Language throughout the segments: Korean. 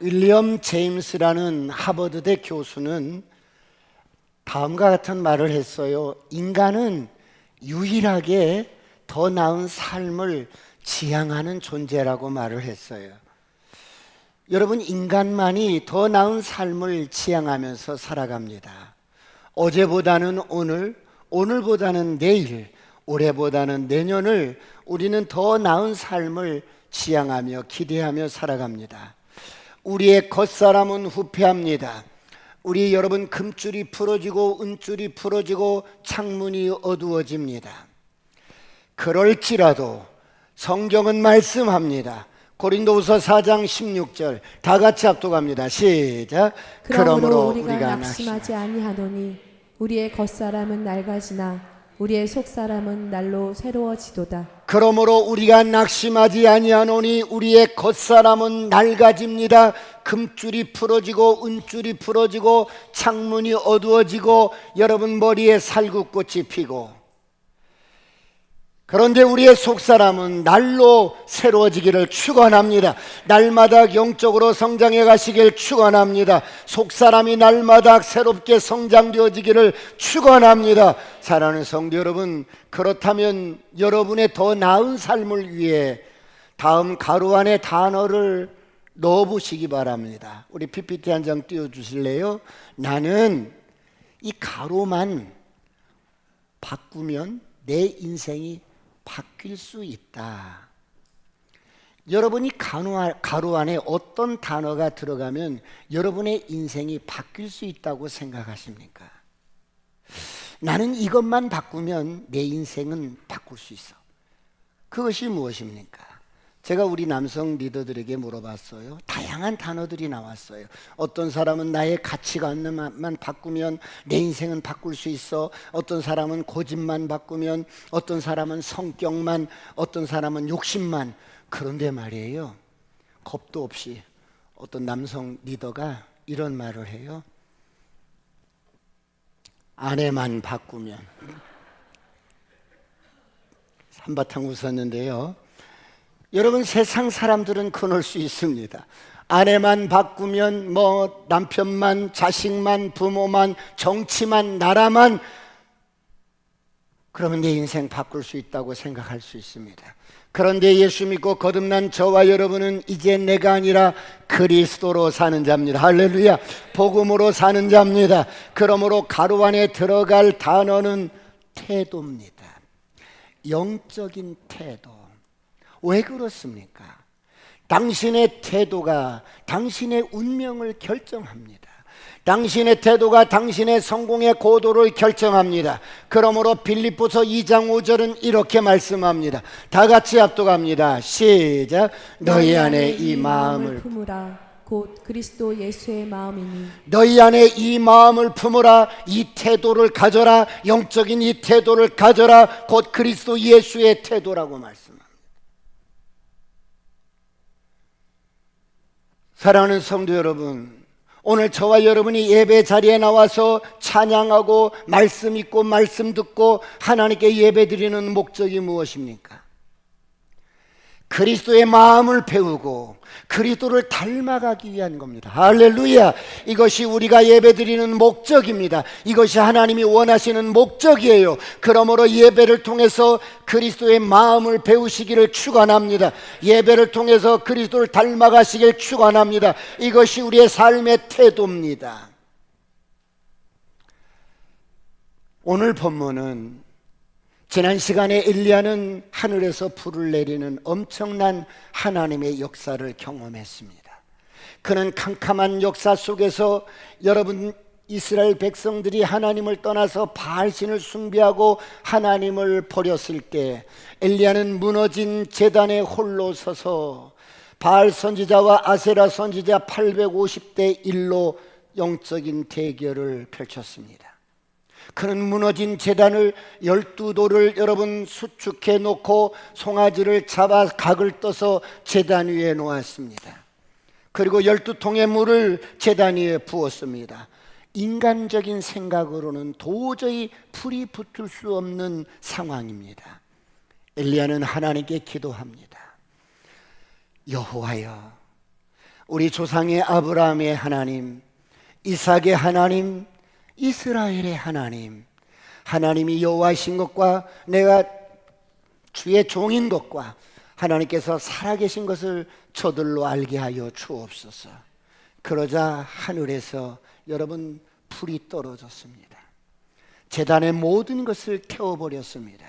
윌리엄 제임스라는 하버드대 교수는 다음과 같은 말을 했어요. 인간은 유일하게 더 나은 삶을 지향하는 존재라고 말을 했어요. 여러분, 인간만이 더 나은 삶을 지향하면서 살아갑니다. 어제보다는 오늘, 오늘보다는 내일, 올해보다는 내년을 우리는 더 나은 삶을 지향하며 기대하며 살아갑니다. 우리의 겉사람은 후패합니다. 우리 여러분, 금줄이 풀어지고 은줄이 풀어지고 창문이 어두워집니다. 그럴지라도 성경은 말씀합니다. 고린도후서 4장 16절 다 같이 합독합니다. 시작. 그러므로 우리가 낙심하지 아니하노니 우리의 겉사람은 낡아지나 우리의 속사람은 날로 새로워지도다. 그러므로 우리가 낙심하지 아니하노니 우리의 겉사람은 낡아집니다. 금줄이 풀어지고 은줄이 풀어지고 창문이 어두워지고 여러분 머리에 살구꽃이 피고, 그런데 우리의 속사람은 날로 새로워지기를 축원합니다. 날마다 영적으로 성장해 가시길 축원합니다. 속사람이 날마다 새롭게 성장되어지기를 축원합니다. 사랑하는 성도 여러분, 그렇다면 여러분의 더 나은 삶을 위해 다음 가로 안에 단어를 넣어보시기 바랍니다. 우리 PPT 한 장 띄워주실래요? 나는 이 가로만 바꾸면 내 인생이 바뀔 수 있다. 여러분이 가로 안에 어떤 단어가 들어가면 여러분의 인생이 바뀔 수 있다고 생각하십니까? 나는 이것만 바꾸면 내 인생은 바꿀 수 있어. 그것이 무엇입니까? 제가 우리 남성 리더들에게 물어봤어요. 다양한 단어들이 나왔어요. 어떤 사람은 나의 가치관만 바꾸면 내 인생은 바꿀 수 있어. 어떤 사람은 고집만 바꾸면, 어떤 사람은 성격만, 어떤 사람은 욕심만. 그런데 말이에요, 겁도 없이 어떤 남성 리더가 이런 말을 해요. 아내만 바꾸면. 한바탕 웃었는데요. 여러분, 세상 사람들은 그럴 수 있습니다. 아내만 바꾸면, 남편만, 자식만, 부모만, 정치만, 나라만, 그러면 내 인생 바꿀 수 있다고 생각할 수 있습니다. 그런데 예수 믿고 거듭난 저와 여러분은 이제 내가 아니라 그리스도로 사는 자입니다. 할렐루야. 복음으로 사는 자입니다. 그러므로 가로 안에 들어갈 단어는 태도입니다. 영적인 태도. 왜 그렇습니까? 당신의 태도가 당신의 운명을 결정합니다. 당신의 태도가 당신의 성공의 고도를 결정합니다. 그러므로 빌립보서 2장 5절은 이렇게 말씀합니다. 다 같이 합독합니다. 시작. 너희 안에 이 마음을 품으라. 곧 그리스도 예수의 마음이니. 너희 안에 이 마음을 품으라. 이 태도를 가져라. 영적인 이 태도를 가져라. 곧 그리스도 예수의 태도라고 말씀합니다. 사랑하는 성도 여러분, 오늘 저와 여러분이 예배 자리에 나와서 찬양하고 말씀 읽고 말씀 듣고 하나님께 예배 드리는 목적이 무엇입니까? 그리스도의 마음을 배우고 그리스도를 닮아가기 위한 겁니다. 할렐루야. 이것이 우리가 예배드리는 목적입니다. 이것이 하나님이 원하시는 목적이에요. 그러므로 예배를 통해서 그리스도의 마음을 배우시기를 축원합니다. 예배를 통해서 그리스도를 닮아가시길 축원합니다. 이것이 우리의 삶의 태도입니다. 오늘 본문은 지난 시간에 엘리야는 하늘에서 불을 내리는 엄청난 하나님의 역사를 경험했습니다. 그는 캄캄한 역사 속에서 여러분, 이스라엘 백성들이 하나님을 떠나서 바알신을 숭배하고 하나님을 버렸을 때 엘리야는 무너진 제단에 홀로 서서 바알 선지자와 아세라 선지자 850대 1로 영적인 대결을 펼쳤습니다. 그는 무너진 제단을 12돌을 여러분 수축해 놓고 송아지를 잡아 각을 떠서 제단 위에 놓았습니다. 그리고 12통의 물을 제단 위에 부었습니다. 인간적인 생각으로는 도저히 불이 붙을 수 없는 상황입니다. 엘리야는 하나님께 기도합니다. 여호와여, 우리 조상의 아브라함의 하나님, 이삭의 하나님, 이스라엘의 하나님, 하나님이 여호와이신 것과 내가 주의 종인 것과 하나님께서 살아계신 것을 저들로 알게 하여 주옵소서. 그러자 하늘에서 여러분 불이 떨어졌습니다. 제단의 모든 것을 태워버렸습니다.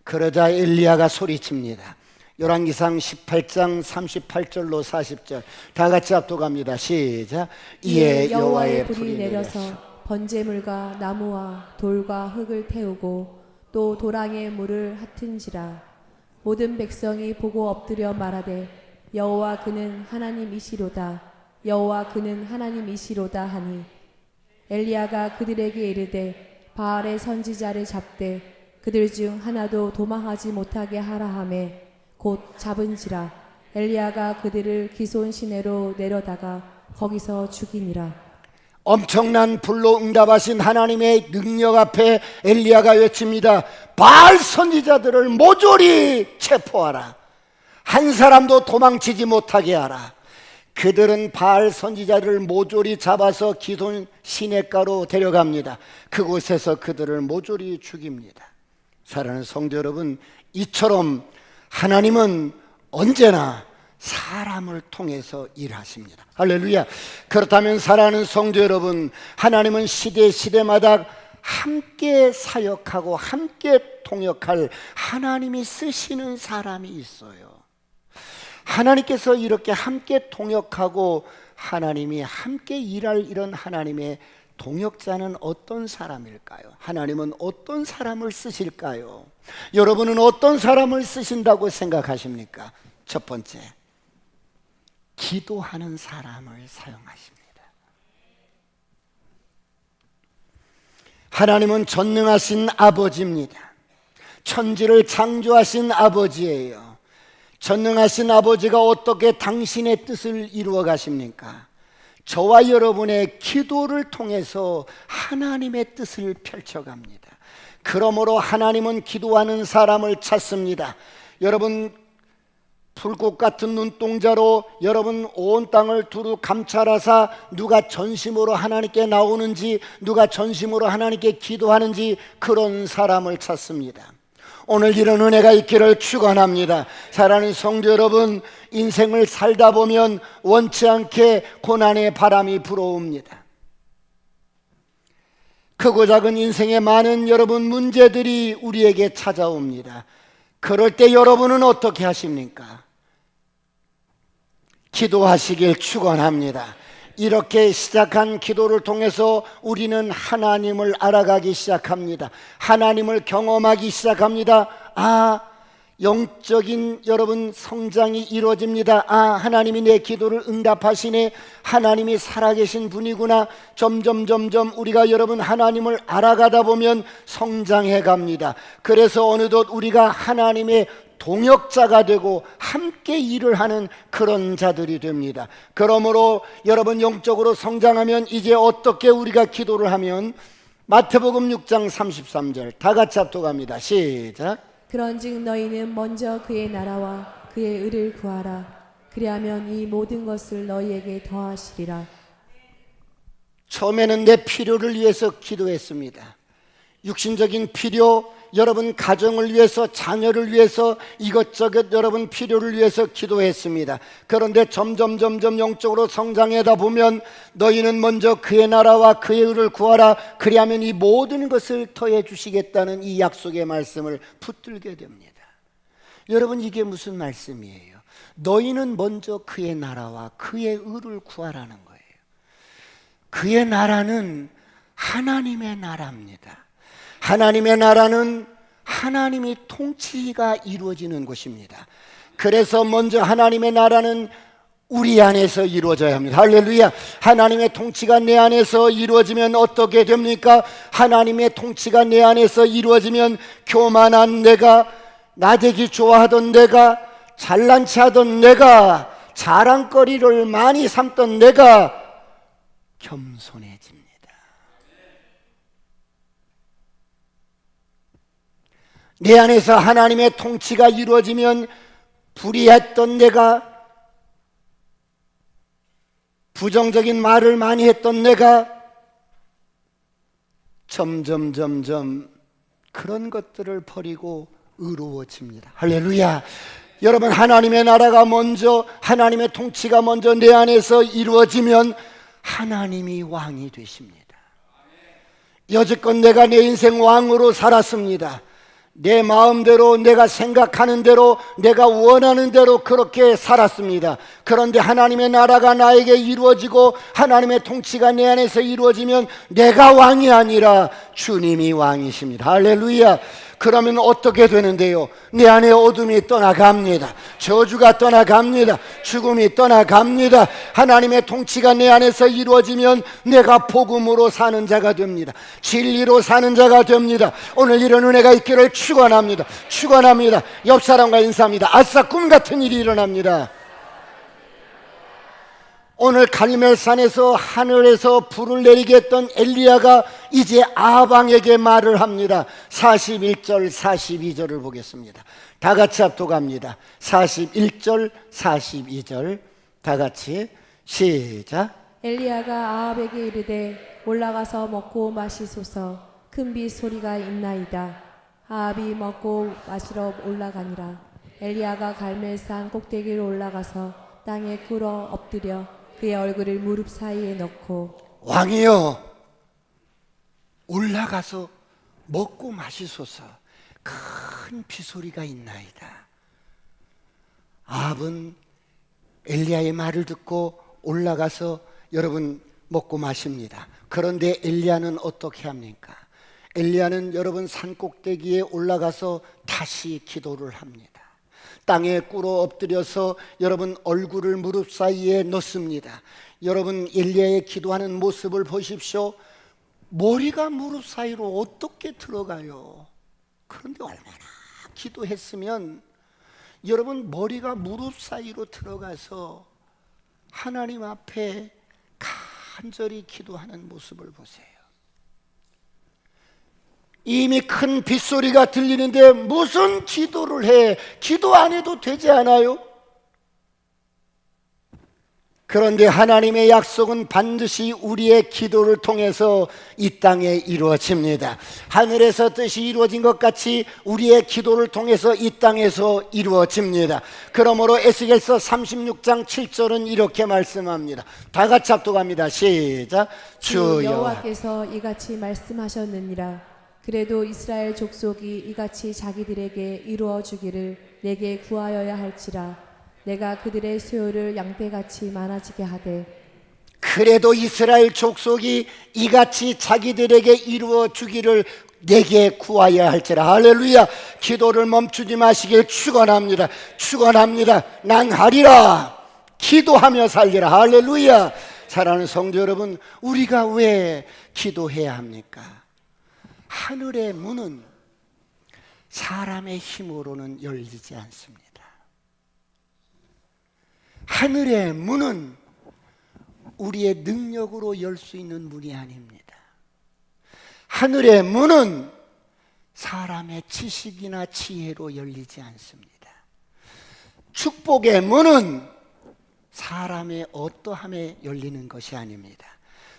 그러자 엘리야가 소리칩니다. 열왕기상 18장 38절로 40절 다 같이 압도갑니다. 시작. 이에 여호와의 불이 내려서 번제물과 나무와 돌과 흙을 태우고 또 도랑의 물을 핫은지라. 모든 백성이 보고 엎드려 말하되 여호와 그는 하나님이시로다. 여호와 그는 하나님이시로다 하니 엘리야가 그들에게 이르되 바알의 선지자를 잡되 그들 중 하나도 도망하지 못하게 하라 하매 곧 잡은지라. 엘리야가 그들을 기손 시내로 내려다가 거기서 죽이니라. 엄청난 불로 응답하신 하나님의 능력 앞에 엘리야가 외칩니다. 바알 선지자들을 모조리 체포하라. 한 사람도 도망치지 못하게 하라. 그들은 바알 선지자들을 모조리 잡아서 기손 시내가로 데려갑니다. 그곳에서 그들을 모조리 죽입니다. 사랑하는 성도 여러분, 이처럼 하나님은 언제나 사람을 통해서 일하십니다. 할렐루야. 그렇다면 사랑하는 성도 여러분, 하나님은 시대마다 함께 사역하고 함께 통역할 하나님이 쓰시는 사람이 있어요. 하나님께서 이렇게 함께 통역하고 하나님이 함께 일할 이런 하나님의 동역자는 어떤 사람일까요? 하나님은 어떤 사람을 쓰실까요? 여러분은 어떤 사람을 쓰신다고 생각하십니까? 첫 번째, 기도하는 사람을 사용하십니다. 하나님은 전능하신 아버지입니다. 천지를 창조하신 아버지예요. 전능하신 아버지가 어떻게 당신의 뜻을 이루어 가십니까? 저와 여러분의 기도를 통해서 하나님의 뜻을 펼쳐갑니다. 그러므로 하나님은 기도하는 사람을 찾습니다. 여러분, 불꽃 같은 눈동자로 여러분 온 땅을 두루 감찰하사 누가 전심으로 하나님께 나오는지, 누가 전심으로 하나님께 기도하는지 그런 사람을 찾습니다. 오늘 이런 은혜가 있기를 축원합니다. 사랑하는 성도 여러분, 인생을 살다 보면 원치 않게 고난의 바람이 불어옵니다. 크고 작은 인생의 많은 여러분 문제들이 우리에게 찾아옵니다. 그럴 때 여러분은 어떻게 하십니까? 기도하시길 축원합니다. 이렇게 시작한 기도를 통해서 우리는 하나님을 알아가기 시작합니다. 하나님을 경험하기 시작합니다. 영적인 여러분 성장이 이루어집니다. 하나님이 내 기도를 응답하시네. 하나님이 살아계신 분이구나. 점점 우리가 여러분 하나님을 알아가다 보면 성장해 갑니다. 그래서 어느덧 우리가 하나님의 동역자가 되고 함께 일을 하는 그런 자들이 됩니다. 그러므로 여러분 영적으로 성장하면 이제 어떻게 우리가 기도를 하면, 마태복음 6장 33절 다 같이 합독합니다. 시작. 그런즉 너희는 먼저 그의 나라와 그의 의를 구하라. 그리하면 이 모든 것을 너희에게 더하시리라. 처음에는 내 필요를 위해서 기도했습니다. 육신적인 필요, 여러분 가정을 위해서, 자녀를 위해서, 이것저것 여러분 필요를 위해서 기도했습니다. 그런데 점점 영적으로 성장하다 보면 너희는 먼저 그의 나라와 그의 의를 구하라. 그리하면 이 모든 것을 더해 주시겠다는 이 약속의 말씀을 붙들게 됩니다. 여러분, 이게 무슨 말씀이에요? 너희는 먼저 그의 나라와 그의 의를 구하라는 거예요. 그의 나라는 하나님의 나라입니다. 하나님의 나라는 하나님이 통치가 이루어지는 곳입니다. 그래서 먼저 하나님의 나라는 우리 안에서 이루어져야 합니다. 할렐루야. 하나님의 통치가 내 안에서 이루어지면 어떻게 됩니까? 하나님의 통치가 내 안에서 이루어지면 교만한 내가, 나대기 좋아하던 내가, 잘난 체하던 내가, 자랑거리를 많이 삼던 내가 겸손해집니다. 내 안에서 하나님의 통치가 이루어지면 불의했던 내가, 부정적인 말을 많이 했던 내가 점점 그런 것들을 버리고 의로워집니다. 할렐루야. 여러분, 하나님의 나라가 먼저, 하나님의 통치가 먼저 내 안에서 이루어지면 하나님이 왕이 되십니다. 여지껏 내가 내 인생 왕으로 살았습니다. 내 마음대로, 내가 생각하는 대로, 내가 원하는 대로 그렇게 살았습니다. 그런데 하나님의 나라가 나에게 이루어지고 하나님의 통치가 내 안에서 이루어지면 내가 왕이 아니라 주님이 왕이십니다. 할렐루야. 그러면 어떻게 되는데요? 내 안에 어둠이 떠나갑니다. 저주가 떠나갑니다. 죽음이 떠나갑니다. 하나님의 통치가 내 안에서 이루어지면 내가 복음으로 사는 자가 됩니다. 진리로 사는 자가 됩니다. 오늘 이런 은혜가 있기를 축원합니다. 축원합니다. 옆 사람과 인사합니다. 아싸, 꿈 같은 일이 일어납니다. 오늘 갈멜산에서 하늘에서 불을 내리게 했던 엘리야가 이제 아방에게 말을 합니다. 41절 42절을 보겠습니다. 다 같이 합독합니다. 41절 42절 다 같이 시작. 엘리야가 아합에게 이르되 올라가서 먹고 마시소서. 큰 비 소리가 있나이다. 아합이 먹고 마시러 올라가니라. 엘리야가 갈멜산 꼭대기로 올라가서 땅에 꿇어 엎드려 그의 얼굴을 무릎 사이에 넣고 왕이여, 올라가서 먹고 마시소서. 큰 비소리가 있나이다. 아합은 엘리야의 말을 듣고 올라가서 여러분 먹고 마십니다. 그런데 엘리야는 어떻게 합니까? 엘리야는 여러분 산 꼭대기에 올라가서 다시 기도를 합니다. 땅에 꿇어 엎드려서 여러분 얼굴을 무릎 사이에 넣습니다. 여러분 엘리야의 기도하는 모습을 보십시오. 머리가 무릎 사이로 어떻게 들어가요? 그런데 얼마나 기도했으면 여러분 머리가 무릎 사이로 들어가서 하나님 앞에 간절히 기도하는 모습을 보세요. 이미 큰 빗소리가 들리는데 무슨 기도를 해? 기도 안 해도 되지 않아요? 그런데 하나님의 약속은 반드시 우리의 기도를 통해서 이 땅에 이루어집니다. 하늘에서 뜻이 이루어진 것 같이 우리의 기도를 통해서 이 땅에서 이루어집니다. 그러므로 에스겔서 36장 7절은 이렇게 말씀합니다. 다 같이 합독합니다. 시작. 주 여호와께서 이같이 말씀하셨느니라. 그래도 이스라엘 족속이 이같이 자기들에게 이루어 주기를 내게 구하여야 할지라. 내가 그들의 수요를 양떼같이 많아지게 하되 그래도 이스라엘 족속이 이같이 자기들에게 이루어 주기를 내게 구하여야 할지라. 할렐루야. 기도를 멈추지 마시길 축원합니다. 축원합니다. 난 하리라. 기도하며 살리라. 할렐루야. 사랑하는 성도 여러분, 우리가 왜 기도해야 합니까? 하늘의 문은 사람의 힘으로는 열리지 않습니다. 하늘의 문은 우리의 능력으로 열 수 있는 문이 아닙니다. 하늘의 문은 사람의 지식이나 지혜로 열리지 않습니다. 축복의 문은 사람의 어떠함에 열리는 것이 아닙니다.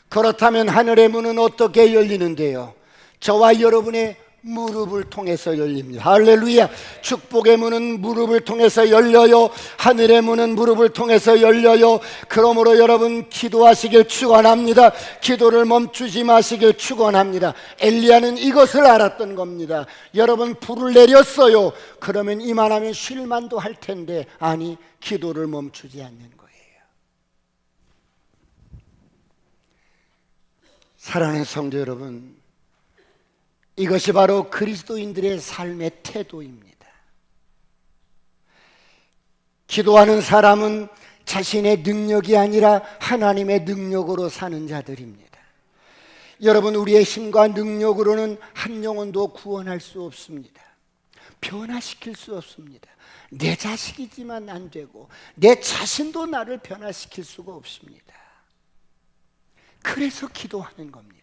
그렇다면 하늘의 문은 어떻게 열리는데요? 저와 여러분의 무릎을 통해서 열립니다. 할렐루야. 축복의 문은 무릎을 통해서 열려요. 하늘의 문은 무릎을 통해서 열려요. 그러므로 여러분 기도하시길 축원합니다. 기도를 멈추지 마시길 축원합니다. 엘리야는 이것을 알았던 겁니다. 여러분 불을 내렸어요. 그러면 이만하면 쉴만도 할 텐데 아니, 기도를 멈추지 않는 거예요. 사랑하는 성도 여러분, 이것이 바로 그리스도인들의 삶의 태도입니다. 기도하는 사람은 자신의 능력이 아니라 하나님의 능력으로 사는 자들입니다. 여러분, 우리의 힘과 능력으로는 한 영혼도 구원할 수 없습니다. 변화시킬 수 없습니다. 내 자식이지만 안 되고 내 자신도 나를 변화시킬 수가 없습니다. 그래서 기도하는 겁니다.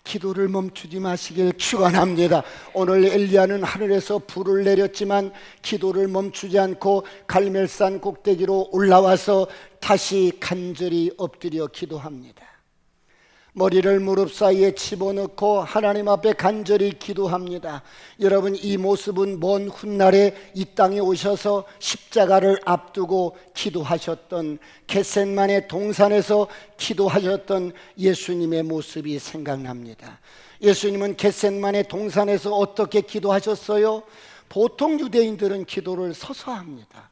기도를 멈추지 마시길 축원합니다. 오늘 엘리야는 하늘에서 불을 내렸지만 기도를 멈추지 않고 갈멜산 꼭대기로 올라와서 다시 간절히 엎드려 기도합니다. 머리를 무릎 사이에 집어넣고 하나님 앞에 간절히 기도합니다. 여러분, 이 모습은 먼 훗날에 이 땅에 오셔서 십자가를 앞두고 기도하셨던, 겟셋만의 동산에서 기도하셨던 예수님의 모습이 생각납니다. 예수님은 겟셋만의 동산에서 어떻게 기도하셨어요? 보통 유대인들은 기도를 서서 합니다.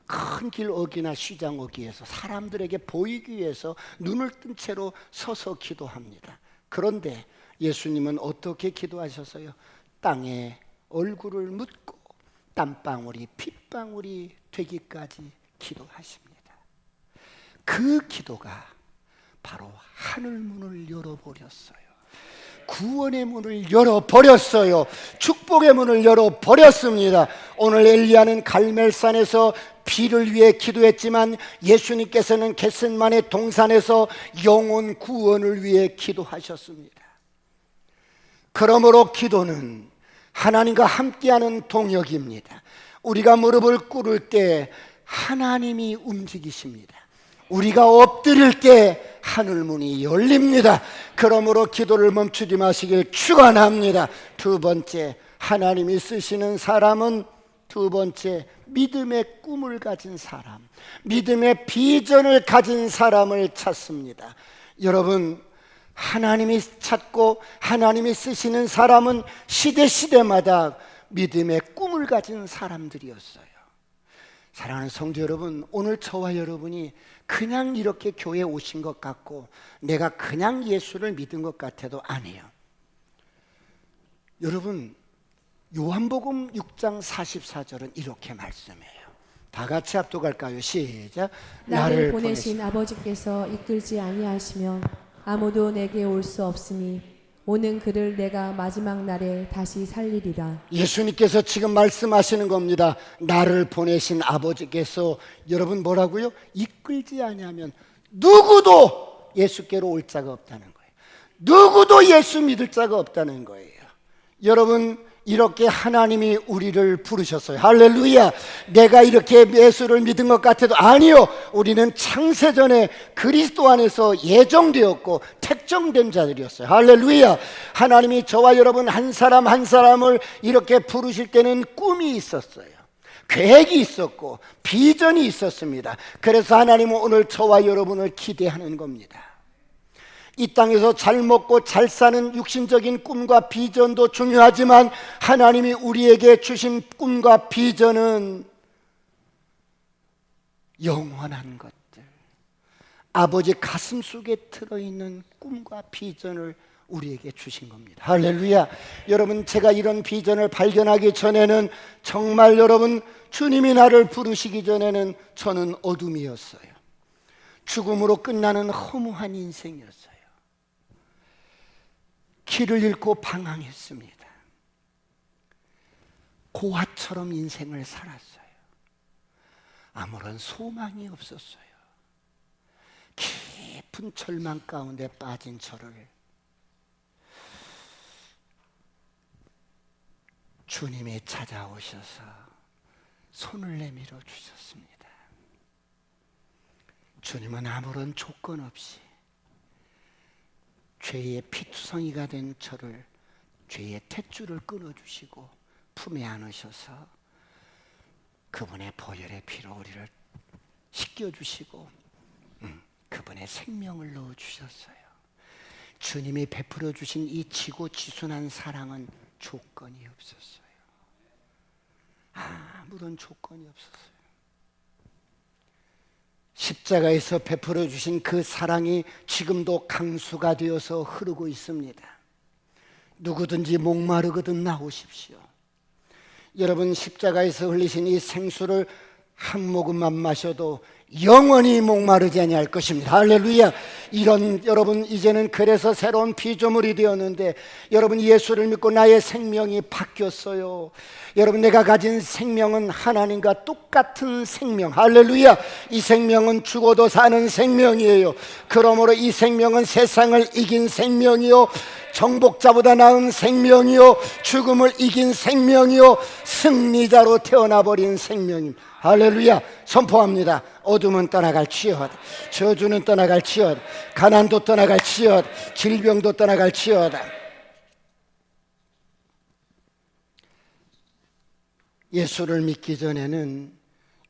큰 길 어귀나 시장 어귀에서 사람들에게 보이기 위해서 눈을 뜬 채로 서서 기도합니다. 그런데 예수님은 어떻게 기도하셨어요? 땅에 얼굴을 묻고 땀방울이 핏방울이 되기까지 기도하십니다. 그 기도가 바로 하늘문을 열어버렸어요. 구원의 문을 열어버렸어요. 축복의 문을 열어버렸습니다. 오늘 엘리야는 갈멜산에서 비를 위해 기도했지만 예수님께서는 겟셋만의 동산에서 영혼 구원을 위해 기도하셨습니다. 그러므로 기도는 하나님과 함께하는 동역입니다. 우리가 무릎을 꿇을 때 하나님이 움직이십니다. 우리가 엎드릴 때 하늘문이 열립니다. 그러므로 기도를 멈추지 마시길 축원합니다. 두 번째, 하나님이 쓰시는 사람은 두 번째, 믿음의 꿈을 가진 사람, 믿음의 비전을 가진 사람을 찾습니다. 여러분, 하나님이 찾고 하나님이 쓰시는 사람은 시대마다 믿음의 꿈을 가진 사람들이었어요. 사랑하는 성도 여러분, 오늘 저와 여러분이 그냥 이렇게 교회에 오신 것 같고 내가 그냥 예수를 믿은 것 같아도 아니에요. 여러분, 요한복음 6장 44절은 이렇게 말씀해요. 다 같이 합독할까요? 시작. 나를 보내신 아버지께서 이끌지 아니하시면 아무도 내게 올 수 없으니 오는 그를 내가 마지막 날에 다시 살리리라. 예수님께서 지금 말씀하시는 겁니다. 나를 보내신 아버지께서, 여러분 뭐라고요? 이끌지 아니하면 누구도 예수께로 올 자가 없다는 거예요. 누구도 예수 믿을 자가 없다는 거예요. 여러분, 이렇게 하나님이 우리를 부르셨어요. 할렐루야. 내가 이렇게 예수를 믿은 것 같아도 아니요, 우리는 창세전에 그리스도 안에서 예정되었고 택정된 자들이었어요. 할렐루야. 하나님이 저와 여러분 한 사람 한 사람을 이렇게 부르실 때는 꿈이 있었어요. 계획이 있었고 비전이 있었습니다. 그래서 하나님은 오늘 저와 여러분을 기대하는 겁니다. 이 땅에서 잘 먹고 잘 사는 육신적인 꿈과 비전도 중요하지만 하나님이 우리에게 주신 꿈과 비전은 영원한 것들, 아버지 가슴 속에 들어있는 꿈과 비전을 우리에게 주신 겁니다. 할렐루야. 여러분, 제가 이런 비전을 발견하기 전에는 정말 여러분, 주님이 나를 부르시기 전에는 저는 어둠이었어요. 죽음으로 끝나는 허무한 인생이었어요. 길을 잃고 방황했습니다. 고아처럼 인생을 살았어요. 아무런 소망이 없었어요. 깊은 절망 가운데 빠진 저를 주님이 찾아오셔서 손을 내밀어 주셨습니다. 주님은 아무런 조건 없이 죄의 피투성이가 된 저를, 죄의 탯줄을 끊어주시고 품에 안으셔서 그분의 보혈의 피로 우리를 씻겨주시고 그분의 생명을 넣어주셨어요. 주님이 베풀어 주신 이 지고지순한 사랑은 조건이 없었어요. 아무런 조건이 없었어요. 십자가에서 베풀어 주신 그 사랑이 지금도 강수가 되어서 흐르고 있습니다. 누구든지 목마르거든 나오십시오. 여러분, 십자가에서 흘리신 이 생수를 한 모금만 마셔도 영원히 목마르지 아니할 것입니다. 할렐루야. 이런 여러분, 이제는 그래서 새로운 피조물이 되었는데, 여러분 예수를 믿고 나의 생명이 바뀌었어요. 여러분, 내가 가진 생명은 하나님과 똑같은 생명. 할렐루야. 이 생명은 죽어도 사는 생명이에요. 그러므로 이 생명은 세상을 이긴 생명이요 정복자보다 나은 생명이요 죽음을 이긴 생명이요 승리자로 태어나버린 생명입니다. 할렐루야. 선포합니다. 어둠은 떠나갈지어다. 저주는 떠나갈지어다. 가난도 떠나갈지어다. 질병도 떠나갈지어다. 예수를 믿기 전에는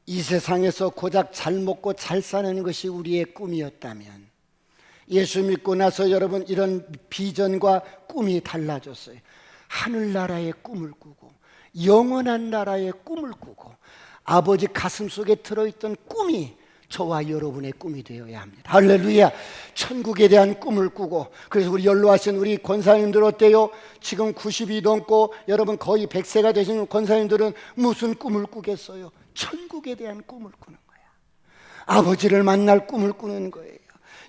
이 세상에서 고작 잘 먹고 잘 사는 것이 우리의 꿈이었다면, 예수 믿고 나서 여러분 이런 비전과 꿈이 달라졌어요. 하늘나라의 꿈을 꾸고 영원한 나라의 꿈을 꾸고 아버지 가슴 속에 들어있던 꿈이 저와 여러분의 꿈이 되어야 합니다. 할렐루야. 천국에 대한 꿈을 꾸고, 그래서 우리 연로하신 우리 권사님들 어때요? 지금 90이 넘고 여러분 거의 100세가 되신 권사님들은 무슨 꿈을 꾸겠어요? 천국에 대한 꿈을 꾸는 거야. 아버지를 만날 꿈을 꾸는 거예요.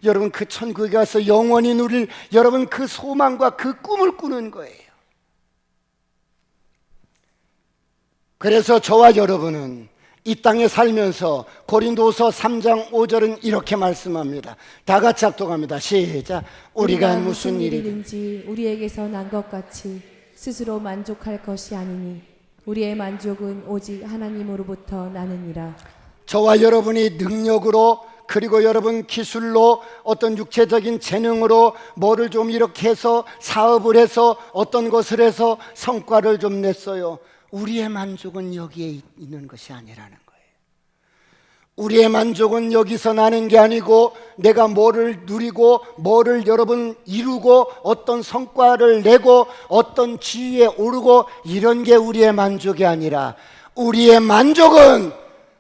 여러분 그 천국에 가서 영원히 누릴 여러분 그 소망과 그 꿈을 꾸는 거예요. 그래서 저와 여러분은 이 땅에 살면서 고린도서 3장 5절은 이렇게 말씀합니다. 다 같이 합독합니다. 시작. 우리가 무슨 일이든지 우리에게서 난 것 같이 스스로 만족할 것이 아니니 우리의 만족은 오직 하나님으로부터 나느니라. 저와 여러분이 능력으로, 그리고 여러분 기술로, 어떤 육체적인 재능으로 뭐를 좀 이렇게 해서 사업을 해서 어떤 것을 해서 성과를 좀 냈어요. 우리의 만족은 여기에 있는 것이 아니라는 거예요. 우리의 만족은 여기서 나는 게 아니고, 내가 뭐를 누리고 뭐를 여러분 이루고 어떤 성과를 내고 어떤 지위에 오르고 이런 게 우리의 만족이 아니라, 우리의 만족은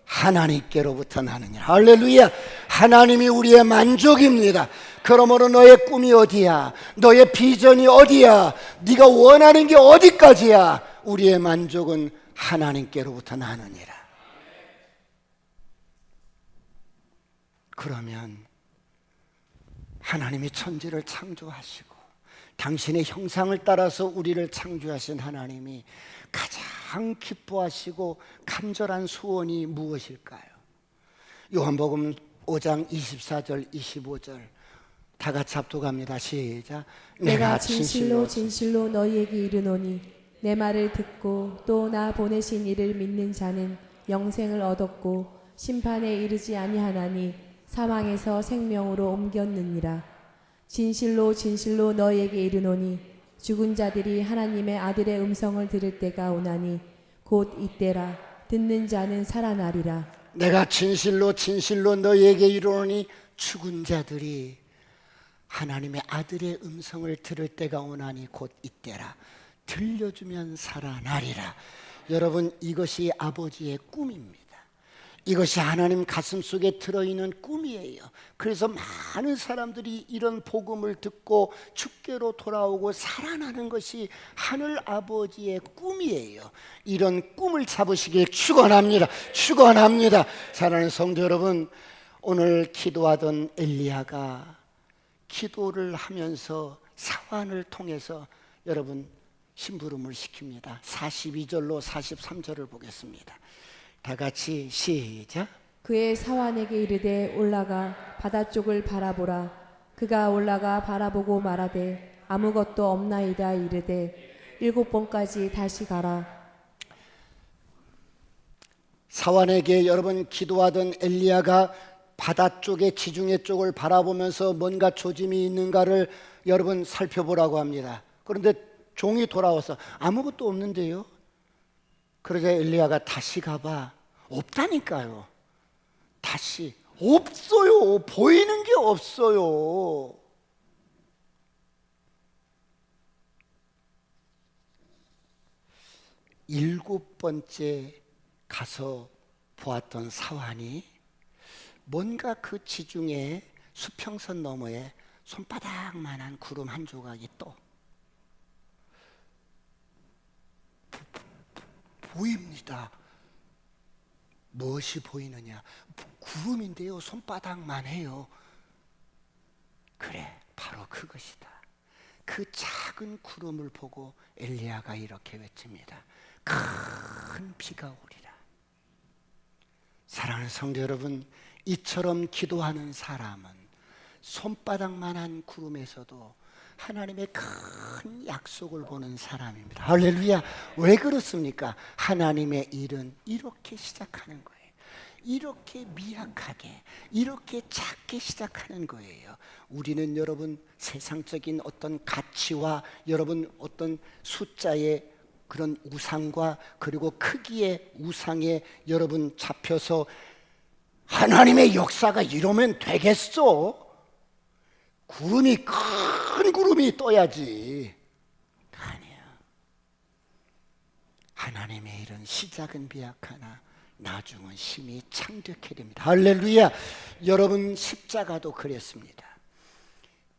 하나님께로부터 나느니라. 할렐루야. 하나님이 우리의 만족입니다. 그러므로 너의 꿈이 어디야? 너의 비전이 어디야? 네가 원하는 게 어디까지야? 우리의 만족은 하나님께로부터 나느니라. 그러면 하나님이 천지를 창조하시고 당신의 형상을 따라서 우리를 창조하신 하나님이 가장 기뻐하시고 간절한 소원이 무엇일까요? 요한복음 5장 24절 25절 다 같이 합독합니다. 시작. 내가 진실로 진실로 너희에게 이르노니 내 말을 듣고 또 나 보내신 이를 믿는 자는 영생을 얻었고 심판에 이르지 아니하나니 사망에서 생명으로 옮겼느니라. 진실로 진실로 너희에게 이르노니 죽은 자들이 하나님의 아들의 음성을 들을 때가 오나니 곧 이때라. 듣는 자는 살아나리라. 내가 진실로 진실로 너희에게 이르노니 죽은 자들이 하나님의 아들의 음성을 들을 때가 오나니 곧 이때라. 들려주면 살아나리라. 여러분 이것이 아버지의 꿈입니다. 이것이 하나님 가슴 속에 들어있는 꿈이에요. 그래서 많은 사람들이 이런 복음을 듣고 주께로 돌아오고 살아나는 것이 하늘 아버지의 꿈이에요. 이런 꿈을 잡으시길 축원합니다. 축원합니다. 사랑하는 성도 여러분, 오늘 기도하던 엘리야가 기도를 하면서 사환을 통해서 여러분 심부름을 시킵니다. 42절로 43절을 보겠습니다. 다 같이 시작. 그의 사환에게 이르되 올라가 바다 쪽을 바라보라. 그가 올라가 바라보고 말하되 아무것도 없나이다. 이르되 7번까지 다시 가라. 사환에게 여러분 기도하던 엘리야가 바다 쪽의 지중해 쪽을 바라보면서 뭔가 조짐이 있는가를 여러분 살펴보라고 합니다. 그런데 종이 돌아와서 아무것도 없는데요. 그러자 엘리야가 다시 가봐. 없다니까요. 다시 없어요. 보이는 게 없어요. 일곱 번째 가서 보았던 사환이 뭔가 그 지중해 수평선 너머에 손바닥만한 구름 한 조각이 또 보입니다. 무엇이 보이느냐? 구름인데요. 손바닥만 해요. 그래, 바로 그것이다. 그 작은 구름을 보고 엘리야가 이렇게 외칩니다. 큰 비가 오리라. 사랑하는 성도 여러분, 이처럼 기도하는 사람은 손바닥만한 구름에서도 하나님의 큰 약속을 보는 사람입니다. 할렐루야. 왜 그렇습니까? 하나님의 일은 이렇게 시작하는 거예요. 이렇게 미약하게, 이렇게 작게 시작하는 거예요. 우리는 여러분 세상적인 어떤 가치와 여러분 어떤 숫자의 그런 우상과 그리고 크기의 우상에 여러분 잡혀서 하나님의 역사가 이러면 되겠어? 구름이 큰 구름이 떠야지. 아니야. 하나님의 일은 시작은 미약하나 나중은 심히 창대케 됩니다. 할렐루야. 여러분 십자가도 그랬습니다.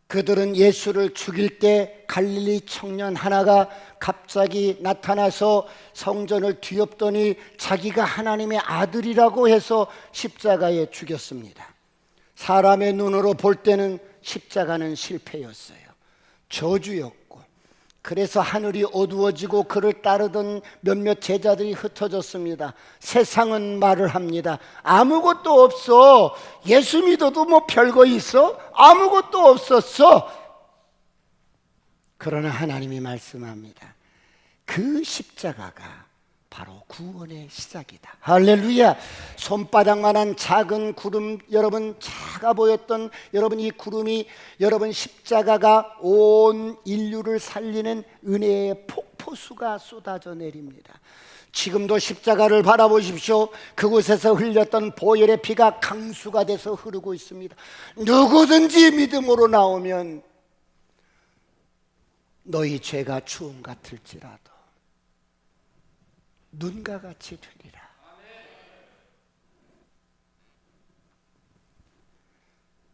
그들은 예수를 죽일 때 갈릴리 청년 하나가 갑자기 나타나서 성전을 뒤엎더니 자기가 하나님의 아들이라고 해서 십자가에 죽였습니다. 사람의 눈으로 볼 때는 십자가는 실패였어요. 저주였고, 그래서 하늘이 어두워지고 그를 따르던 몇몇 제자들이 흩어졌습니다. 세상은 말을 합니다. 아무것도 없어. 예수 믿어도 뭐 별거 있어? 아무것도 없었어. 그러나 하나님이 말씀합니다. 그 십자가가 바로 구원의 시작이다. 할렐루야. 손바닥만한 작은 구름, 여러분 작아 보였던 여러분 이 구름이 여러분 십자가가 온 인류를 살리는 은혜의 폭포수가 쏟아져 내립니다. 지금도 십자가를 바라보십시오. 그곳에서 흘렸던 보혈의 피가 강수가 돼서 흐르고 있습니다. 누구든지 믿음으로 나오면 너희 죄가 주홍 같을지라도 눈과 같이 되리라.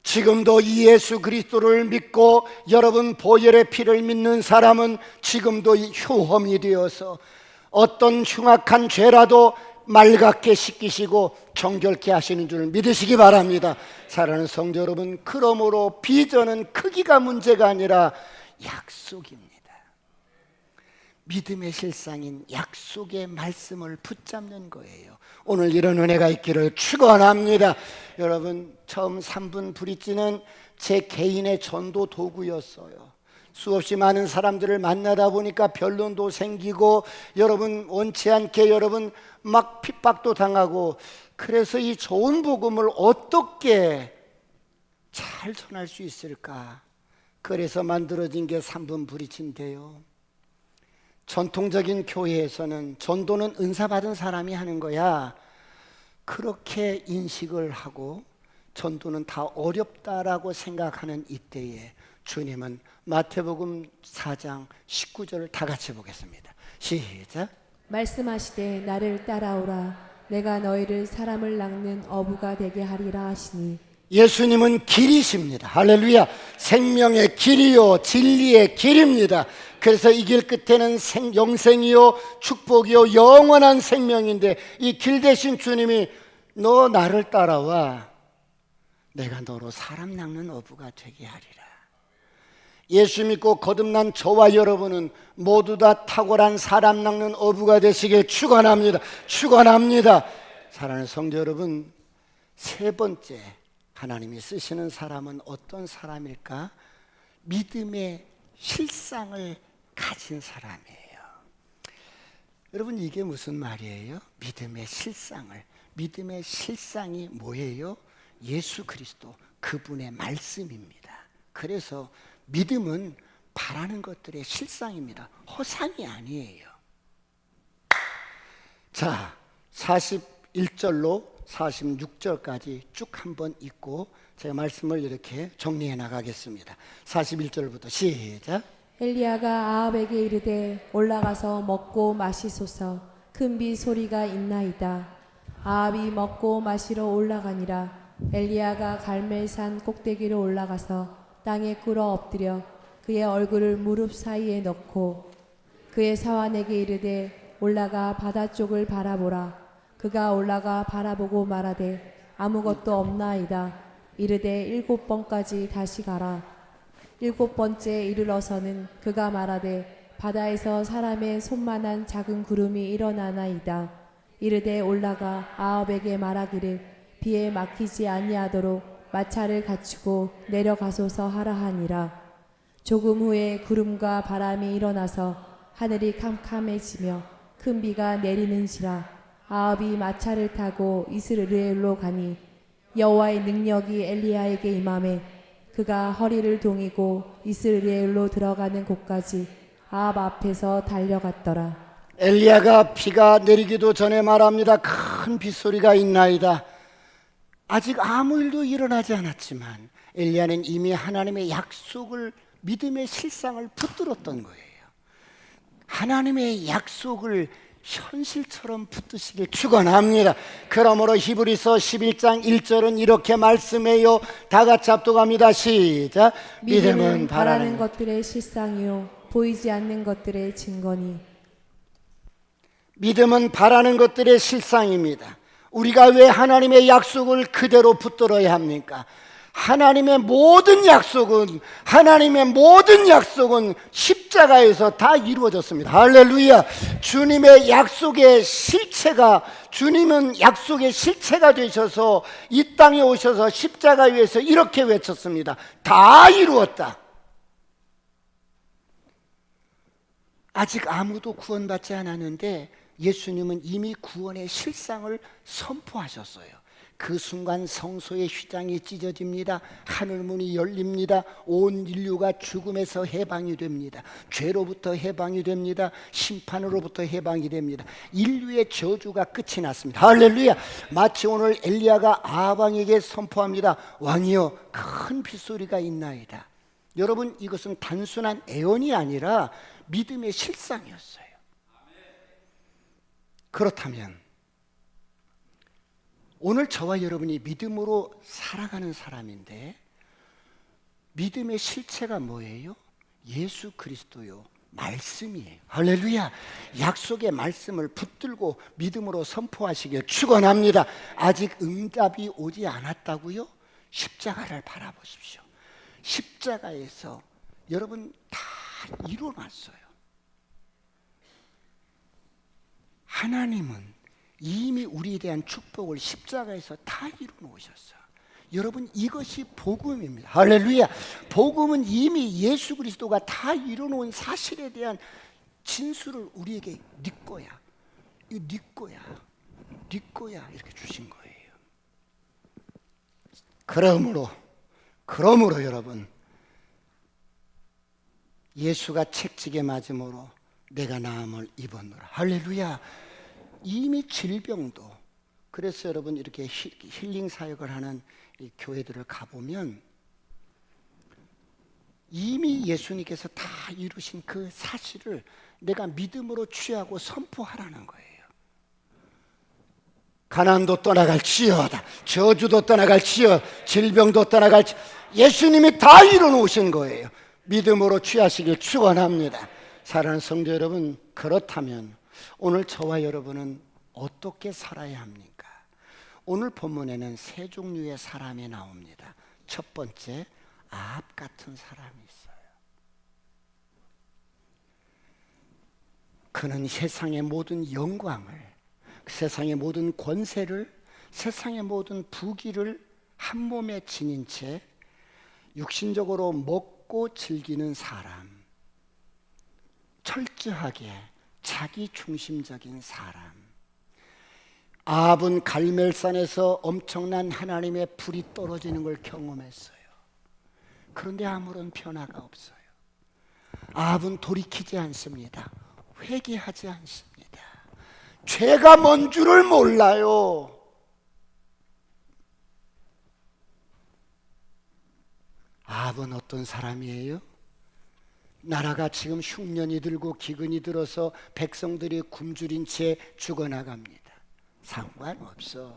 지금도 이 예수 그리스도를 믿고 여러분 보혈의 피를 믿는 사람은 지금도 효험이 되어서 어떤 흉악한 죄라도 맑게 씻기시고 정결케 하시는 줄 믿으시기 바랍니다. 사랑하는 성도 여러분, 그러므로 비전은 크기가 문제가 아니라 약속입니다. 믿음의 실상인 약속의 말씀을 붙잡는 거예요. 오늘 이런 은혜가 있기를 축원합니다. 여러분, 처음 3분 브릿지는 제 개인의 전도 도구였어요. 수없이 많은 사람들을 만나다 보니까 변론도 생기고 여러분 원치 않게 여러분 막 핍박도 당하고, 그래서 이 좋은 복음을 어떻게 잘 전할 수 있을까? 그래서 만들어진 게 3분 브릿지인데요. 전통적인 교회에서는 전도는 은사 받은 사람이 하는 거야, 그렇게 인식을 하고 전도는 다 어렵다라고 생각하는 이때에 주님은 마태복음 4장 19절을 다 같이 보겠습니다. 시작. 말씀하시되 나를 따라오라. 내가 너희를 사람을 낚는 어부가 되게 하리라 하시니. 예수님은 길이십니다. 할렐루야. 생명의 길이요 진리의 길입니다. 그래서 이 길 끝에는 영생이요 축복이요 영원한 생명인데, 이 길 대신 주님이 너 나를 따라와. 내가 너로 사람 낚는 어부가 되게 하리라. 예수 믿고 거듭난 저와 여러분은 모두 다 탁월한 사람 낚는 어부가 되시길 축원합니다. 축원합니다. 사랑하는 성도 여러분, 세 번째 하나님이 쓰시는 사람은 어떤 사람일까? 믿음의 실상을 가진 사람이에요. 여러분, 이게 무슨 말이에요? 믿음의 실상을. 믿음의 실상이 뭐예요? 예수 그리스도, 그분의 말씀입니다. 그래서 믿음은 바라는 것들의 실상입니다. 허상이 아니에요. 자, 41절로 46절까지 쭉 한번 읽고 제가 말씀을 이렇게 정리해 나가겠습니다. 41절부터 시작. 엘리야가 아합에게 이르되 올라가서 먹고 마시소서. 큰 비 소리가 있나이다. 아합이 먹고 마시러 올라가니라. 엘리야가 갈멜산 꼭대기로 올라가서 땅에 꿇어 엎드려 그의 얼굴을 무릎 사이에 넣고 그의 사환에게 이르되 올라가 바다 쪽을 바라보라. 그가 올라가 바라보고 말하되 아무것도 없나이다. 이르되 7번까지 다시 가라. 7번째 이르러서는 그가 말하되 바다에서 사람의 손만한 작은 구름이 일어나나이다. 이르되 올라가 아합에게 말하기를 비에 막히지 아니하도록 마차를 갖추고 내려가소서 하라 하니라. 조금 후에 구름과 바람이 일어나서 하늘이 캄캄해지며 큰 비가 내리는지라. 아합이 마차를 타고 이스라엘로 가니 여호와의 능력이 엘리야에게 임하매 그가 허리를 동이고 이스라엘로 들어가는 곳까지 아합 앞에서 달려갔더라. 엘리야가 비가 내리기도 전에 말합니다. 큰 빗소리가 있나이다. 아직 아무 일도 일어나지 않았지만 엘리야는 이미 하나님의 약속을, 믿음의 실상을 붙들었던 거예요. 하나님의 약속을 현실처럼 붙드시길 축원합니다. 그러므로 히브리서 11장 1절은 이렇게 말씀해요. 다 같이 합독합니다. 시작. 믿음은 바라는 것들의 실상이요 보이지 않는 것들의 증거니. 믿음은 바라는 것들의 실상입니다. 우리가 왜 하나님의 약속을 그대로 붙들어야 합니까? 하나님의 모든 약속은 십자가에서 다 이루어졌습니다. 할렐루야. 주님은 약속의 실체가 되셔서 이 땅에 오셔서 십자가 위에서 이렇게 외쳤습니다. 다 이루었다. 아직 아무도 구원받지 않았는데 예수님은 이미 구원의 실상을 선포하셨어요. 그 순간 성소의 휘장이 찢어집니다. 하늘문이 열립니다. 온 인류가 죽음에서 해방이 됩니다. 죄로부터 해방이 됩니다. 심판으로부터 해방이 됩니다. 인류의 저주가 끝이 났습니다. 할렐루야. 마치 오늘 엘리야가 아합왕에게 선포합니다. 왕이여, 큰 빗소리가 있나이다. 여러분, 이것은 단순한 애언이 아니라 믿음의 실상이었어요. 그렇다면 오늘 저와 여러분이 믿음으로 살아가는 사람인데 믿음의 실체가 뭐예요? 예수 그리스도요, 말씀이에요. 할렐루야. 약속의 말씀을 붙들고 믿음으로 선포하시길 축원합니다. 아직 응답이 오지 않았다고요? 십자가를 바라보십시오. 십자가에서 여러분 다 이루어놨어요. 하나님은 이미 우리에 대한 축복을 십자가에서 다 이루어놓으셨어요. 여러분, 이것이 복음입니다. 할렐루야. 복음은 이미 예수 그리스도가 다 이루어놓은 사실에 대한 진술을 우리에게 네 거야, 이거 네 거야, 네 거야 이렇게 주신 거예요. 그러므로 여러분, 예수가 채찍에 맞음으로 내가 나음을 입었노라. 할렐루야. 이미 질병도, 그래서 여러분 이렇게 힐링 사역을 하는 이 교회들을 가보면 이미 예수님께서 다 이루신 그 사실을 내가 믿음으로 취하고 선포하라는 거예요. 가난도 떠나갈지어다, 저주도 떠나갈지어다, 질병도 떠나갈지어다, 예수님이 다 이루어놓으신 거예요. 믿음으로 취하시길 축원합니다. 사랑하는 성도 여러분, 그렇다면 오늘 저와 여러분은 어떻게 살아야 합니까? 오늘 본문에는 세 종류의 사람이 나옵니다. 첫 번째, 아합 같은 사람이 있어요. 그는 세상의 모든 영광을, 세상의 모든 권세를, 세상의 모든 부귀를 한 몸에 지닌 채 육신적으로 먹고 즐기는 사람, 철저하게 자기 중심적인 사람. 아합은 갈멜산에서 엄청난 하나님의 불이 떨어지는 걸 경험했어요. 그런데 아무런 변화가 없어요. 아합은 돌이키지 않습니다. 회개하지 않습니다. 죄가 뭔 줄을 몰라요. 아합은 어떤 사람이에요? 나라가 지금 흉년이 들고 기근이 들어서 백성들이 굶주린 채 죽어나갑니다. 상관없어.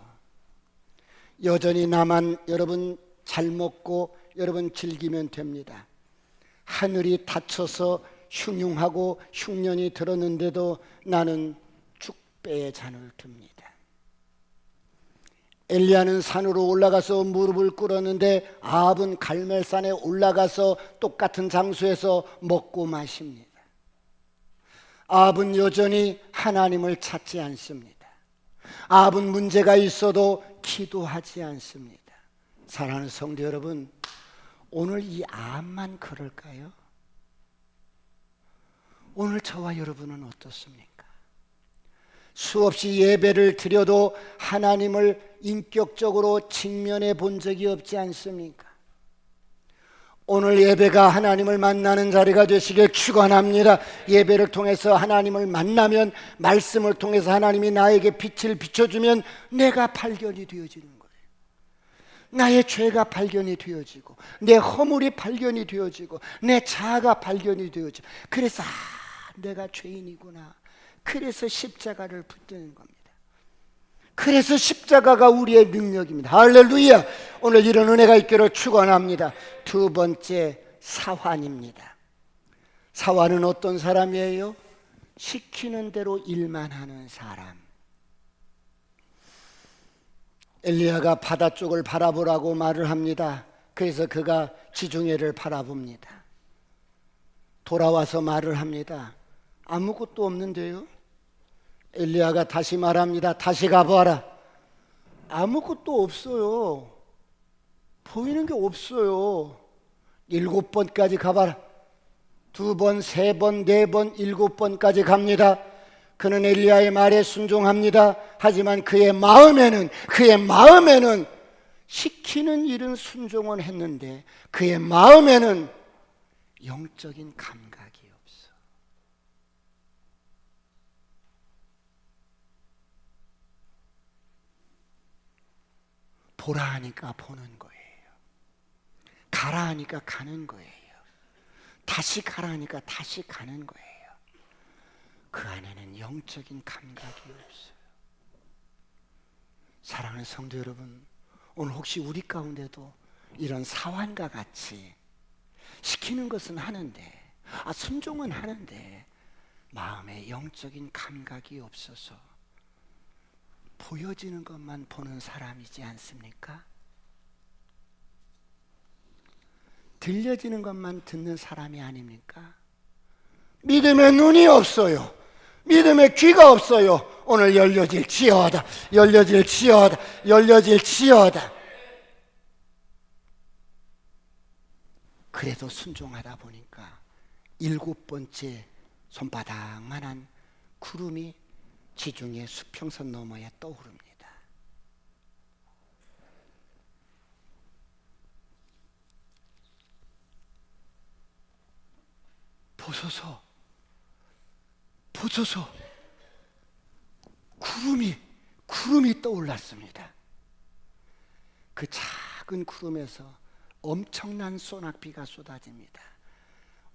여전히 나만 여러분 잘 먹고 여러분 즐기면 됩니다. 하늘이 닫혀서 흉흉하고 흉년이 들었는데도 나는 죽배에 잔을 듭니다. 엘리야는 산으로 올라가서 무릎을 꿇었는데 아합은 갈멜산에 올라가서 똑같은 장소에서 먹고 마십니다. 아합은 여전히 하나님을 찾지 않습니다. 아합은 문제가 있어도 기도하지 않습니다. 사랑하는 성도 여러분, 오늘 이 아합만 그럴까요? 오늘 저와 여러분은 어떻습니까? 수없이 예배를 드려도 하나님을 인격적으로 직면해 본 적이 없지 않습니까? 오늘 예배가 하나님을 만나는 자리가 되시길 축원합니다. 예배를 통해서 하나님을 만나면, 말씀을 통해서 하나님이 나에게 빛을 비춰주면 내가 발견이 되어지는 거예요. 나의 죄가 발견이 되어지고, 내 허물이 발견이 되어지고, 내 자아가 발견이 되어지고, 그래서 내가 죄인이구나. 그래서 십자가를 붙드는 겁니다. 그래서 십자가가 우리의 능력입니다. 할렐루야. 오늘 이런 은혜가 있기를 축원합니다. 두 번째, 사환입니다. 사환은 어떤 사람이에요? 시키는 대로 일만 하는 사람. 엘리야가 바다 쪽을 바라보라고 말을 합니다. 그래서 그가 지중해를 바라봅니다. 돌아와서 말을 합니다. 아무것도 없는데요? 엘리야가 다시 말합니다. 다시 가봐라. 아무것도 없어요. 보이는 게 없어요. 7번까지 가봐라. 2번, 3번, 4번, 7번까지 갑니다. 그는 엘리야의 말에 순종합니다. 하지만 그의 마음에는 시키는 일은 순종은 했는데 그의 마음에는 영적인 감각이 없어. 보라 하니까 보는 거예요. 가라 하니까 가는 거예요. 다시 가라 하니까 다시 가는 거예요. 그 안에는 영적인 감각이 없어요. 사랑하는 성도 여러분, 오늘 혹시 우리 가운데도 이런 사환과 같이 시키는 것은 하는데, 순종은 하는데 마음에 영적인 감각이 없어서 보여지는 것만 보는 사람이지 않습니까? 들려지는 것만 듣는 사람이 아닙니까? 믿음의 눈이 없어요. 믿음의 귀가 없어요. 오늘 열려질지어다. 열려질지어다. 열려질지어다. 그래도 순종하다 보니까 7번째 손바닥만한 구름이 지중해 수평선 너머에 떠오릅니다. 보소서 구름이 떠올랐습니다. 그 작은 구름에서 엄청난 소낙비가 쏟아집니다.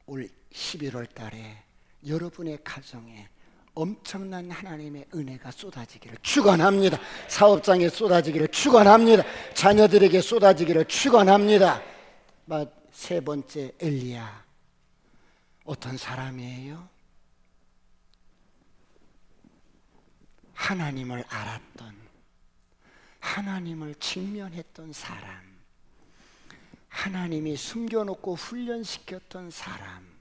올 11월 달에 여러분의 가정에 엄청난 하나님의 은혜가 쏟아지기를 축원합니다. 사업장에 쏟아지기를 축원합니다. 자녀들에게 쏟아지기를 축원합니다. 세 번째, 엘리야. 어떤 사람이에요? 하나님을 알았던, 하나님을 직면했던 사람, 하나님이 숨겨놓고 훈련시켰던 사람.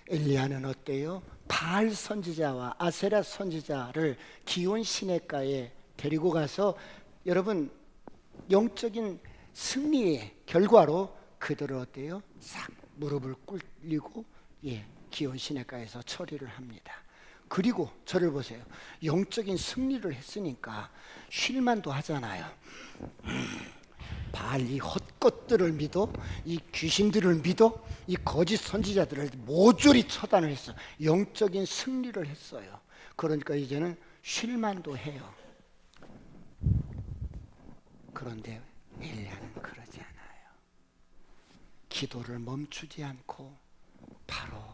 엘리야는 어때요? 바알 선지자와 아세라 선지자를 기온 시내가에 데리고 가서, 여러분, 영적인 승리의 결과로 그들을 어때요? 싹 무릎을 꿇리고 기온 시내가에서 처리를 합니다. 그리고 저를 보세요. 영적인 승리를 했으니까 쉴만도 하잖아요. 바알 이 헛것들을 믿어, 이 귀신들을 믿어, 이 거짓 선지자들을 모조리 처단을 했어. 영적인 승리를 했어요. 그러니까 이제는 쉴만도 해요. 그런데 엘리야는 그러지 않아요. 기도를 멈추지 않고 바로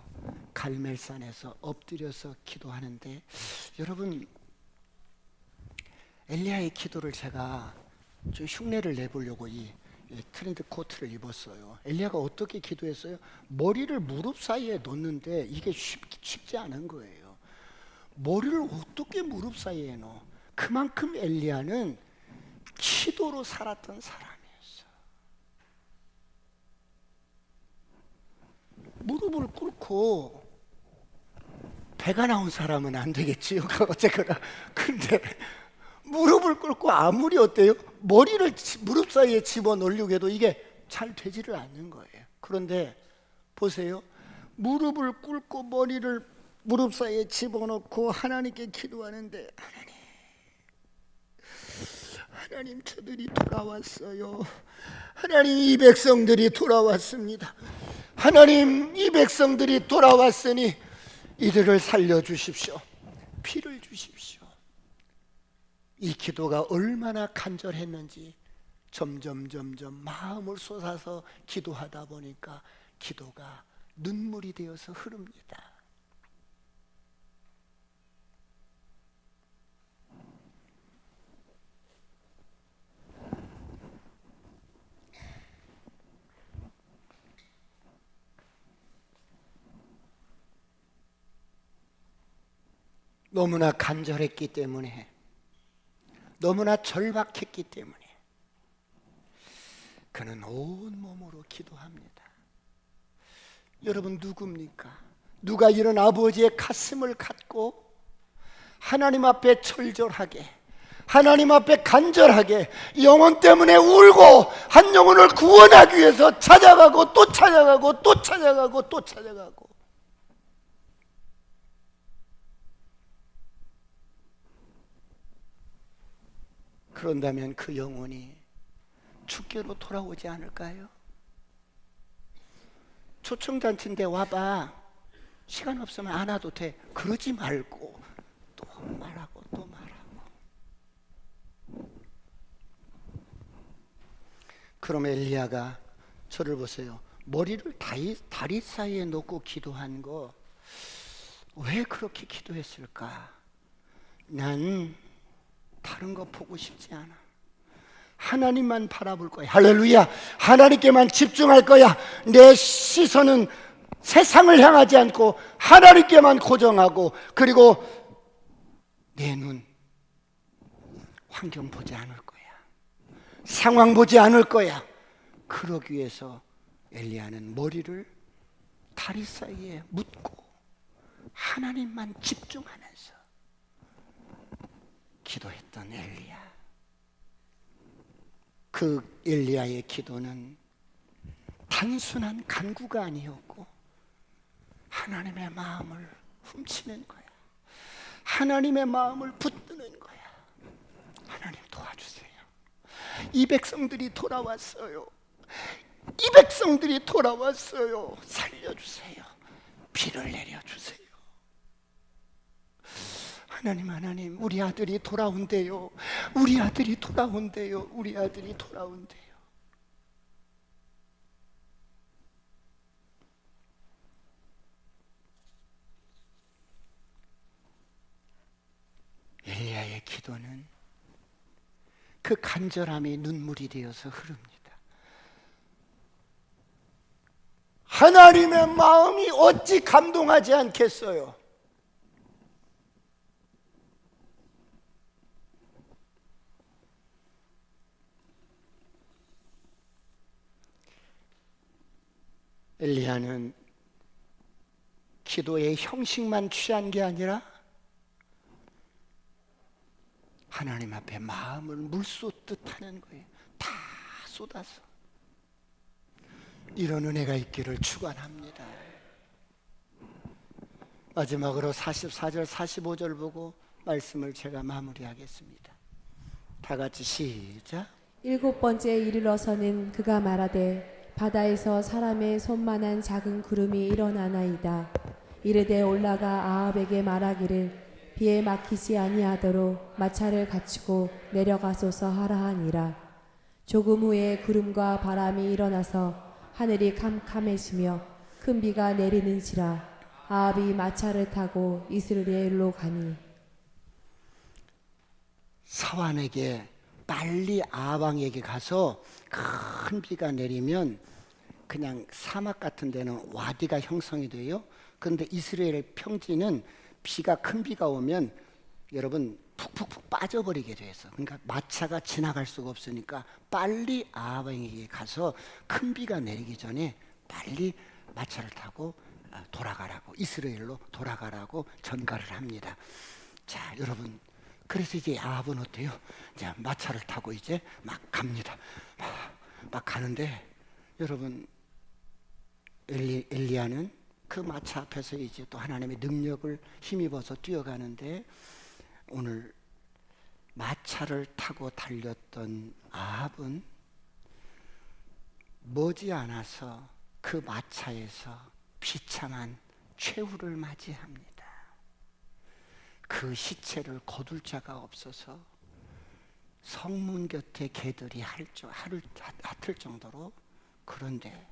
갈멜산에서 엎드려서 기도하는데, 여러분, 엘리야의 기도를 제가 좀 흉내를 내보려고 이 트렌드 코트를 입었어요. 엘리야가 어떻게 기도했어요? 머리를 무릎 사이에 넣는데 이게 쉽지 않은 거예요. 머리를 어떻게 무릎 사이에 넣어? 그만큼 엘리야는 기도로 살았던 사람이었어. 무릎을 꿇고 배가 나온 사람은 안 되겠지요. 어쨌거나. 근데 무릎을 꿇고 아무리 어때요? 머리를 무릎 사이에 집어넣으려고 해도 이게 잘 되지를 않는 거예요. 그런데 보세요. 무릎을 꿇고 머리를 무릎 사이에 집어넣고 하나님께 기도하는데, 하나님 저들이 돌아왔어요. 하나님 이 백성들이 돌아왔습니다. 하나님 이 백성들이 돌아왔으니 이들을 살려주십시오. 피를 주십시오. 이 기도가 얼마나 간절했는지 점점 마음을 쏟아서 기도하다 보니까 기도가 눈물이 되어서 흐릅니다. 너무나 간절했기 때문에, 너무나 절박했기 때문에 그는 온몸으로 기도합니다. 여러분 누굽니까? 누가 이런 아버지의 가슴을 갖고 하나님 앞에 절절하게, 하나님 앞에 간절하게 영혼 때문에 울고 한 영혼을 구원하기 위해서 찾아가고 또 찾아가고 또 찾아가고 또 찾아가고, 그런다면 그 영혼이 주께로 돌아오지 않을까요? 초청잔치인데 와봐, 시간 없으면 안 와도 돼, 그러지 말고 또 말하고 또 말하고. 그럼 엘리야가, 저를 보세요, 머리를 다리 사이에 놓고 기도한 거 왜 그렇게 기도했을까? 난 다른 거 보고 싶지 않아. 하나님만 바라볼 거야. 할렐루야. 하나님께만 집중할 거야. 내 시선은 세상을 향하지 않고 하나님께만 고정하고, 그리고 내 눈 환경 보지 않을 거야. 상황 보지 않을 거야. 그러기 위해서 엘리야는 머리를 다리 사이에 묻고 하나님만 집중하면서 기도했던 엘리야. 그 엘리야의 기도는 단순한 간구가 아니었고 하나님의 마음을 훔치는 거야. 하나님의 마음을 붙드는 거야. 하나님 도와주세요. 이 백성들이 돌아왔어요. 이 백성들이 돌아왔어요. 살려주세요. 비를 내려주세요. 하나님, 우리 아들이 돌아온대요. 우리 아들이 돌아온대요. 우리 아들이 돌아온대요. 엘리야의 기도는 그 간절함이 눈물이 되어서 흐릅니다. 하나님의 마음이 어찌 감동하지 않겠어요? 엘리야는 기도의 형식만 취한 게 아니라 하나님 앞에 마음을 물쏟듯 하는 거예요. 다 쏟아서. 이런 은혜가 있기를 축원합니다. 마지막으로 44절 45절 보고 말씀을 제가 마무리하겠습니다. 다 같이 시작. 7번째 이르러서는 그가 말하되 바다에서 사람의 손만한 작은 구름이 일어나나이다. 이르되 올라가 아합에게 말하기를 비에 막히지 아니하도록 마차를 갖추고 내려가소서 하라 하니라. 조금 후에 구름과 바람이 일어나서 하늘이 캄캄해지며 큰 비가 내리는지라. 아합이 마차를 타고 이스라엘로 가니. 사환에게 빨리 아합 왕에게 가서 큰 비가 내리면 그냥 사막 같은 데는 와디가 형성이 돼요. 그런데 이스라엘 평지는 비가 큰 비가 오면 여러분 푹푹푹 빠져버리게 돼서, 그러니까 마차가 지나갈 수가 없으니까 빨리 아합 왕에게 가서 큰 비가 내리기 전에 빨리 마차를 타고 돌아가라고, 이스라엘로 돌아가라고 전가를 합니다. 자, 여러분, 그래서 이제 아합은 어때요? 이제 마차를 타고 이제 막 갑니다. 막 가는데 여러분, 엘리야는 그 마차 앞에서 이제 또 하나님의 능력을 힘입어서 뛰어가는데, 오늘 마차를 타고 달렸던 아합은 머지않아서 그 마차에서 비참한 최후를 맞이합니다. 그 시체를 거둘 자가 없어서 성문 곁에 개들이 핥을 정도로, 그런데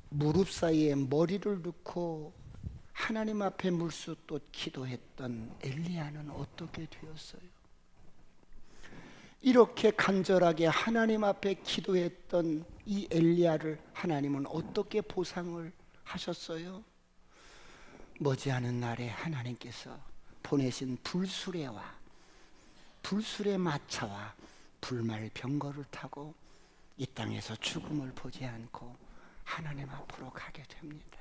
무릎 사이에 머리를 넣고 하나님 앞에 물수또 기도했던 엘리야는 어떻게 되었어요? 이렇게 간절하게 하나님 앞에 기도했던 이 엘리야를 하나님은 어떻게 보상을 하셨어요? 머지않은 날에 하나님께서 보내신 불수레 마차와 불말 병거를 타고 이 땅에서 죽음을 보지 않고 하나님 앞으로 가게 됩니다.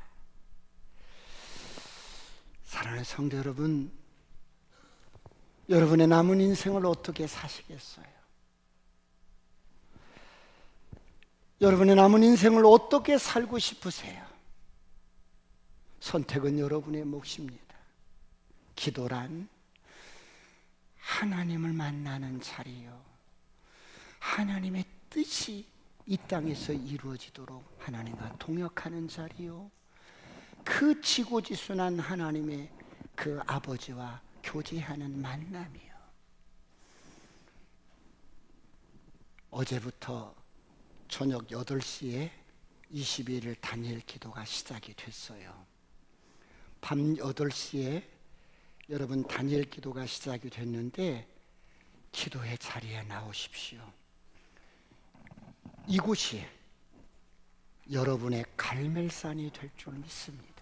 사랑하는 성도 여러분, 여러분의 남은 인생을 어떻게 사시겠어요? 여러분의 남은 인생을 어떻게 살고 싶으세요? 선택은 여러분의 몫입니다. 기도란 하나님을 만나는 자리요, 하나님의 뜻이 이 땅에서 이루어지도록 하나님과 동역하는 자리요, 그 지고지순한 하나님의 그 아버지와 교제하는 만남이요. 어제부터 저녁 8시에 22일 다니엘 기도가 시작이 됐어요. 밤 8시에 여러분 다니엘 기도가 시작이 됐는데, 기도의 자리에 나오십시오. 이곳이 여러분의 갈멜산이 될 줄 믿습니다.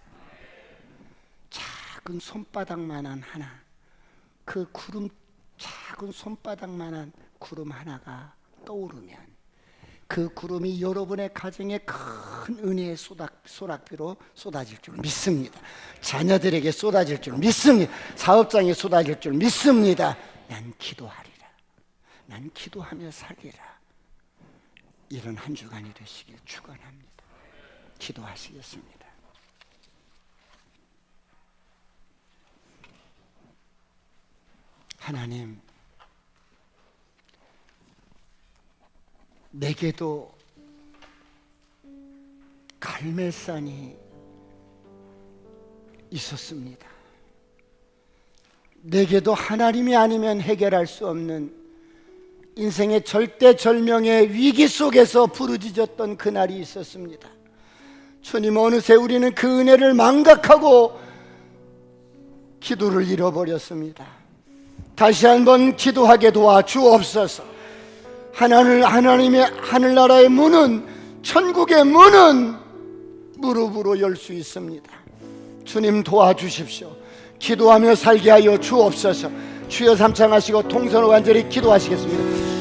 작은 손바닥만한 하나, 그 구름, 작은 손바닥만한 구름 하나가 떠오르면 그 구름이 여러분의 가정에 큰 은혜의 소낙비로 쏟아질 줄 믿습니다. 자녀들에게 쏟아질 줄 믿습니다. 사업장에 쏟아질 줄 믿습니다. 난 기도하리라, 난 기도하며 살리라. 이런 한 주간이 되시길 축원합니다. 기도하시겠습니다. 하나님, 내게도 갈멜산이 있었습니다. 내게도 하나님이 아니면 해결할 수 없는 인생의 절대절명의 위기 속에서 부르짖었던 그날이 있었습니다. 주님, 어느새 우리는 그 은혜를 망각하고 기도를 잃어버렸습니다. 다시 한번 기도하게 도와주옵소서. 하나님의 하늘나라의 문은, 천국의 문은 무릎으로 열 수 있습니다. 주님 도와주십시오. 기도하며 살게 하여 주옵소서. 주여 삼창하시고 통성을 완전히 기도하시겠습니다.